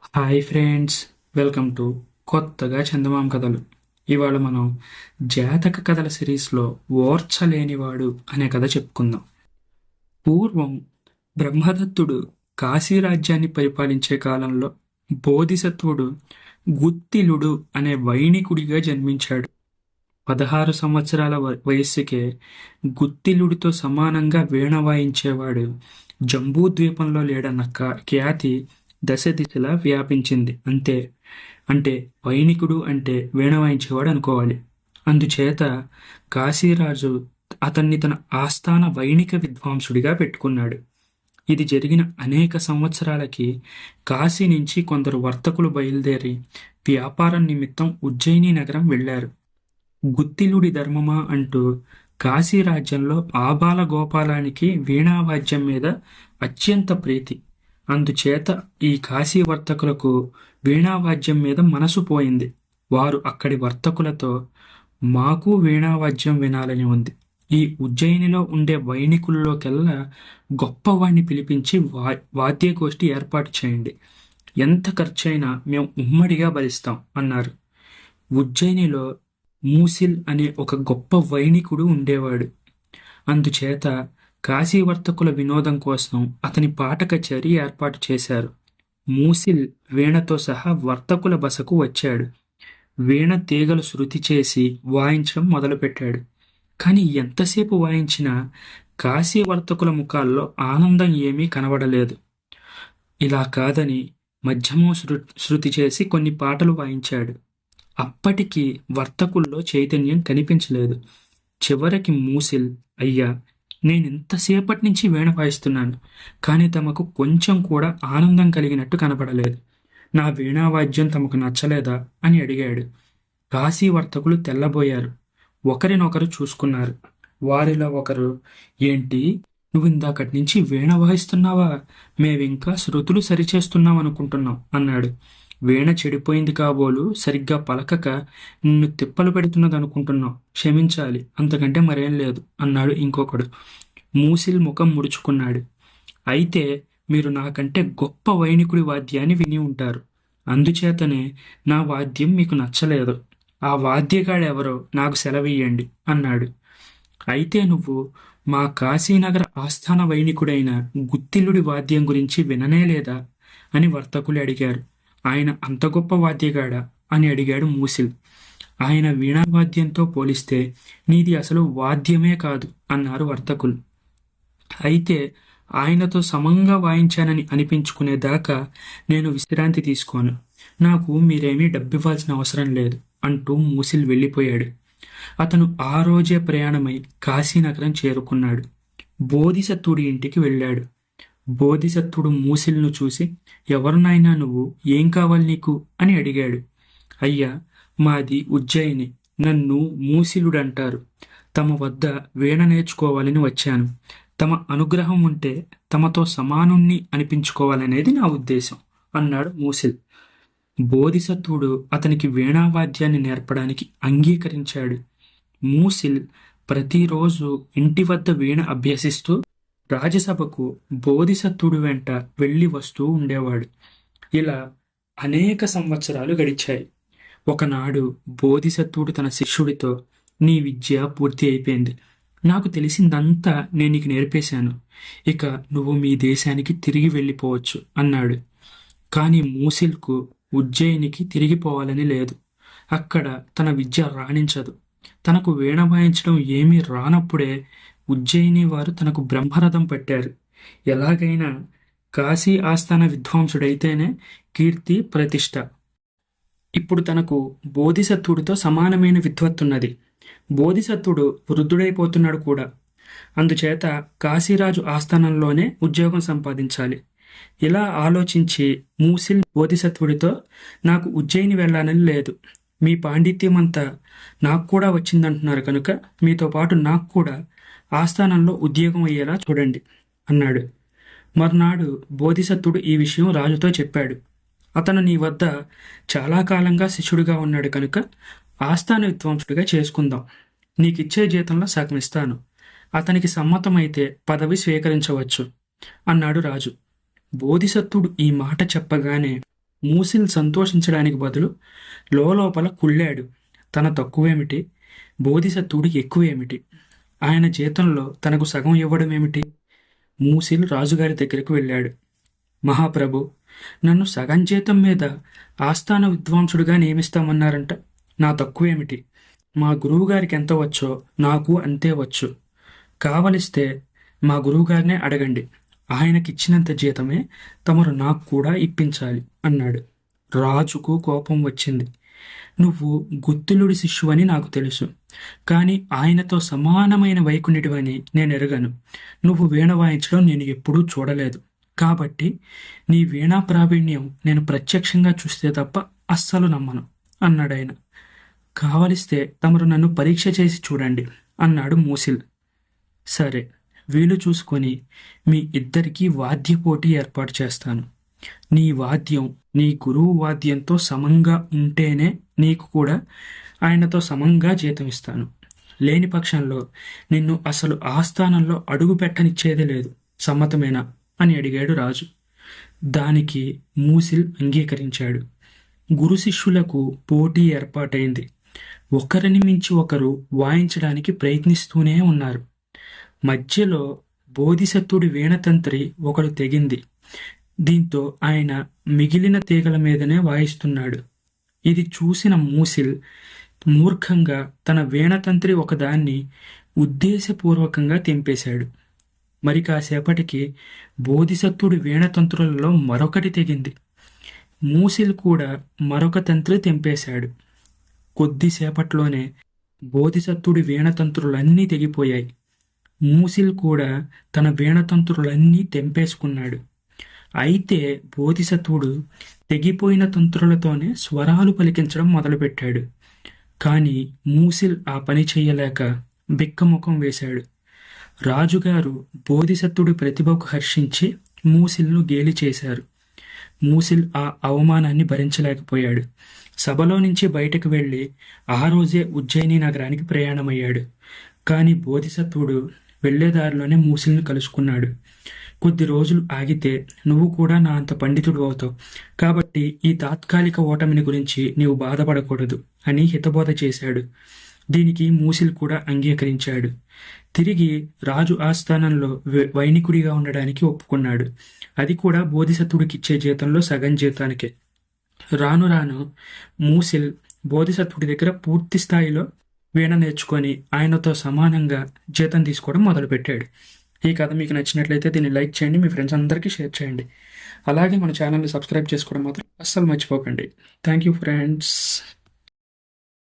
Hi friends, welcome to కొత్తగా చందమామ కథలు. ఇవాళ మనం జాతక కథల సిరీస్లో ఓర్చలేనివాడు అనే కథ చెప్పుకుందాం. పూర్వం బ్రహ్మదత్తుడు కాశీ రాజ్యాన్ని పరిపాలించే కాలంలో బోధిసత్వుడు గుత్తిలుడు అనే వైణికుడిగా జన్మించాడు. 16 సంవత్సరాల వయస్సుకే గుత్తిలుడితో సమానంగా వీణ వాయించేవాడు జంబూద్వీపంలో లేడన్న ఖ్యాతి దశ దిశలా వ్యాపించింది. అంటే వైణికుడు అంటే వీణ వాయించేవాడు అనుకోవాలి. అందుచేత కాశీరాజు అతన్ని తన ఆస్థాన వైణిక విద్వాంసుడిగా పెట్టుకున్నాడు. ఇది జరిగిన అనేక సంవత్సరాలకి కాశీ నుంచి కొందరు వర్తకులు బయలుదేరి వ్యాపారం నిమిత్తం ఉజ్జయిని నగరం వెళ్లారు. గుత్తిలుడి ధర్మమా అంటూ కాశీ రాజ్యంలో ఆబాల గోపాలానికి వీణావాద్యం మీద అత్యంత ప్రీతి. అందుచేత ఈ కాశీ వర్తకులకు వీణావాద్యం మీద మనసు పోయింది. వారు అక్కడి వర్తకులతో, మాకు వీణావాద్యం వినాలని ఉంది. ఈ ఉజ్జయినిలో ఉండే వైణికుల్లోకెల్లా గొప్పవాణ్ణి పిలిపించి వాద్యగోష్ఠి ఏర్పాటు చేయండి. ఎంత ఖర్చైనా మేము ఉమ్మడిగా భరిస్తాం అన్నారు. ఉజ్జయినిలో మూసిల్ అనే ఒక గొప్ప వైణికుడు ఉండేవాడు. అందుచేత కాశీవర్తకుల వినోదం కోసం అతని పాట కచేరీ ఏర్పాటు చేశారు. మూసిల్ వీణతో సహా వర్తకుల బసకు వచ్చాడు. వీణ తీగలు శృతి చేసి వాయించడం మొదలుపెట్టాడు. కానీ ఎంతసేపు వాయించినా కాశీ వర్తకుల ముఖాల్లో ఆనందం ఏమీ కనబడలేదు. ఇలా కాదని మధ్యమో శృతి చేసి కొన్ని పాటలు వాయించాడు. అప్పటికి వర్తకుల్లో చైతన్యం కనిపించలేదు. చివరికి మూసిల్, అయ్యా, నేనింతసేపటి నుంచి వీణ వాయిస్తున్నాను, కానీ తమకు కొంచెం కూడా ఆనందం కలిగినట్టు కనపడలేదు. నా వీణావాద్యం తమకు నచ్చలేదా అని అడిగాడు. కాశీ వర్తకులు తెల్లబోయారు. ఒకరినొకరు చూసుకున్నారు. వారిలో ఒకరు, ఏంటి, నువ్వు ఇందాకటి నుంచి వీణ వాయిస్తున్నావా? మేవింకా శృతులు సరిచేస్తున్నాం అనుకుంటున్నాం అన్నాడు. వీణ చెడిపోయింది కాబోలు, సరిగ్గా పలకక నిన్ను తిప్పలు పెడుతున్నది అనుకుంటున్నావు, క్షమించాలి, అంతకంటే మరేం లేదు అన్నాడు ఇంకొకడు. మూసిల్ ముఖం ముడుచుకున్నాడు. అయితే మీరు నాకంటే గొప్ప వైణికుడి వాద్యాన్ని విని ఉంటారు. అందుచేతనే నా వాద్యం మీకు నచ్చలేదు. ఆ వాద్యగాడెవరో నాకు సెలవియ్యండి అన్నాడు. అయితే నువ్వు మా కాశీనగర ఆస్థాన వైణికుడైన గుత్తిలుడి వాద్యం గురించి విననే లేదా అని వర్తకులు అడిగారు. ఆయన అంత గొప్ప వాద్యగాడా అని అడిగాడు మూసిల్. ఆయన వీణావాద్యంతో పోలిస్తే నీది అసలు వాద్యమే కాదు అన్నారు వర్తకులు. అయితే ఆయనతో సమంగా వాయించానని అనిపించుకునేదాకా నేను విశ్రాంతి తీసుకోను. నాకు మీరేమీ డబ్బివ్వాల్సిన అవసరం లేదు అంటూ మూసిల్ వెళ్ళిపోయాడు. అతను ఆ రోజే ప్రయాణమై కాశీనగరం చేరుకున్నాడు. బోధిసత్వుడి ఇంటికి వెళ్ళాడు. బోధిసత్వుడు మూసిల్ను చూసి, ఎవరినైనా నువ్వు, ఏం కావాలి నీకు అని అడిగాడు. అయ్యా, మాది ఉజ్జయిని, నన్ను మూసిలుడంటారు. తమ వద్ద వీణ నేర్చుకోవాలని వచ్చాను. తమ అనుగ్రహం ఉంటే తమతో సమానుణ్ణి అనిపించుకోవాలనేది నా ఉద్దేశం అన్నాడు మూసిల్. బోధిసత్వుడు అతనికి వీణావాద్యాన్ని నేర్పడానికి అంగీకరించాడు. మూసిల్ ప్రతిరోజు ఇంటి వద్ద వీణ అభ్యసిస్తూ రాజసభకు బోధిసత్వుడు వెంట వెళ్ళి వస్తూ ఉండేవాడు. ఇలా అనేక సంవత్సరాలు గడిచాయి. ఒకనాడు బోధిసత్వుడు తన శిష్యుడితో, నీ విద్య పూర్తి అయిపోయింది. నాకు తెలిసిందంతా నేను నీకు నేర్పేశాను. ఇక నువ్వు మీ దేశానికి తిరిగి వెళ్ళిపోవచ్చు అన్నాడు. కానీ మూసిల్కు ఉజ్జయినికి తిరిగిపోవాలని లేదు. అక్కడ తన విద్య రాణించదు. తనకు వీణ వాయించడం ఏమీ రానప్పుడే ఉజ్జయిని వారు తనకు బ్రహ్మరథం పట్టారు. ఎలాగైనా కాశీ ఆస్థాన విద్వాంసుడైతేనే కీర్తి, ప్రతిష్ట. ఇప్పుడు తనకు బోధిసత్వుడితో సమానమైన విద్వత్తున్నది. బోధిసత్వుడు వృద్ధుడైపోతున్నాడు కూడా. అందుచేత కాశీరాజు ఆస్థానంలోనే ఉద్యోగం సంపాదించాలి. ఇలా ఆలోచించి మూసిల్ బోధిసత్వుడితో, నాకు ఉజ్జయిని వెళ్ళాలని లేదు. మీ పాండిత్యం అంతా నాకు కూడా వచ్చిందంటున్నారు కనుక మీతో పాటు నాకు కూడా ఆస్థానంలో ఉద్యోగం అయ్యేలా చూడండి అన్నాడు. మర్నాడు బోధిసత్వుడు ఈ విషయం రాజుతో చెప్పాడు. అతను నీ వద్ద చాలా కాలంగా శిష్యుడిగా ఉన్నాడు కనుక ఆస్థాన విద్వాంసుడిగా చేసుకుందాం. నీకిచ్చే జీతంలో సగం ఇస్తాను. అతనికి సమ్మతమైతే పదవి స్వీకరించవచ్చు అన్నాడు రాజు. బోధిసత్వుడు ఈ మాట చెప్పగానే మూసిల్ సంతోషించడానికి బదులు లోపల కుళ్ళాడు. తన తక్కువేమిటి, బోధిసత్వుడు ఎక్కువేమిటి, ఆయన జీతంలో తనకు సగం ఇవ్వడం ఏమిటి? మూసిల్ రాజుగారి దగ్గరకు వెళ్ళాడు. మహాప్రభు, నన్ను సగం జీతం మీద ఆస్థాన విద్వాంసుడిగా నియమిస్తామన్నారంట. నా తక్కువేమిటి? మా గురువుగారికి ఎంత వచ్చో నాకు అంతే వచ్చు. కావలిస్తే మా గురువుగారినే అడగండి. ఆయనకిచ్చినంత జీతమే తమరు నాకు కూడా ఇప్పించాలి అన్నాడు. రాజుకు కోపం వచ్చింది. నువ్వు గుత్తులుడి శిష్యువని నాకు తెలుసు, కానీ ఆయనతో సమానమైన వైకునిటివని నేను ఎరగను. నువ్వు వీణ వాయించడం నేను ఎప్పుడూ చూడలేదు. కాబట్టి నీ వీణా ప్రావీణ్యం నేను ప్రత్యక్షంగా చూస్తే తప్ప అస్సలు నమ్మను అన్నాడాయన. కావలిస్తే తమరు నన్ను పరీక్ష చేసి చూడండి అన్నాడు మూసిల్. సరే, వీలు చూసుకొని మీ ఇద్దరికీ వాద్య పోటీ ఏర్పాటు చేస్తాను. నీ వాద్యం నీ గురువు వాద్యంతో సమంగా ఉంటేనే నీకు కూడా ఆయనతో సమంగా జీతం ఇస్తాను. లేని పక్షంలో నిన్ను అసలు ఆస్థానంలో అడుగు పెట్టనిచ్చేదే లేదు. సమ్మతమేనా అని అడిగాడు రాజు. దానికి మూసిల్ అంగీకరించాడు. గురు శిష్యులకు పోటీ ఏర్పాటైంది. ఒకరిని మించి ఒకరు వాయించడానికి ప్రయత్నిస్తూనే ఉన్నారు. మధ్యలో బోధిసత్వుడి వీణతంత్రి ఒకడు తెగింది. దీంతో ఆయన మిగిలిన తీగల మీదనే వాయిస్తున్నాడు. ఇది చూసిన మూసిల్ మూర్ఖంగా తన వీణతంత్రి ఒకదాన్ని ఉద్దేశపూర్వకంగా తెంపేశాడు. మరి కాసేపటికి బోధిసత్వుడి వీణతంత్రులలో మరొకటి తెగింది. మూసిల్ కూడా మరొక తంత్రి తెంపేశాడు. కొద్దిసేపట్లోనే బోధిసత్వుడి వీణతంత్రులన్నీ తెగిపోయాయి. మూసిల్ కూడా తన వీణతంత్రులన్నీ తెంపేసుకున్నాడు. అయితే బోధిసత్వుడు తెగిపోయిన తంత్రులతోనే స్వరాలు పలికించడం మొదలుపెట్టాడు. కానీ మూసిల్ ఆ పని చెయ్యలేక బిక్కముఖం వేశాడు. రాజుగారు బోధిసత్వుడి ప్రతిభకు హర్షించి మూసిల్ను గేలి చేశారు. మూసిల్ ఆ అవమానాన్ని భరించలేకపోయాడు. సభలో నుంచి బయటకు వెళ్ళి ఆ రోజే ఉజ్జయిని నగరానికి ప్రయాణమయ్యాడు. కానీ బోధిసత్వుడు వెళ్లేదారిలోనే మూసిల్ని కలుసుకున్నాడు. కొద్ది రోజులు ఆగితే నువ్వు కూడా నా అంత పండితుడు అవుతావు, కాబట్టి ఈ తాత్కాలిక ఓటమిని గురించి నీవు బాధపడకూడదు అని హితబోధ చేశాడు. దీనికి మూసిల్ కూడా అంగీకరించాడు. తిరిగి రాజు ఆస్థానంలో వైనికుడిగా ఉండడానికి ఒప్పుకున్నాడు. అది కూడా బోధిసత్వుడికిచ్చే జీతంలో సగం జీతానికే. రాను రాను మూసిల్ బోధిసత్వుడి దగ్గర పూర్తి స్థాయిలో వీణ నేర్చుకొని ఆయనతో సమానంగా జీతం తీసుకోవడం మొదలుపెట్టాడు. ఈ కథ మీకు నచ్చినట్లయితే దీన్ని లైక్ చేయండి, మీ ఫ్రెండ్స్ అందరికీ షేర్ చేయండి. అలాగే మన ఛానల్ని సబ్స్క్రైబ్ చేసుకోవడం మాత్రం అస్సలు మర్చిపోకండి. Thank you friends.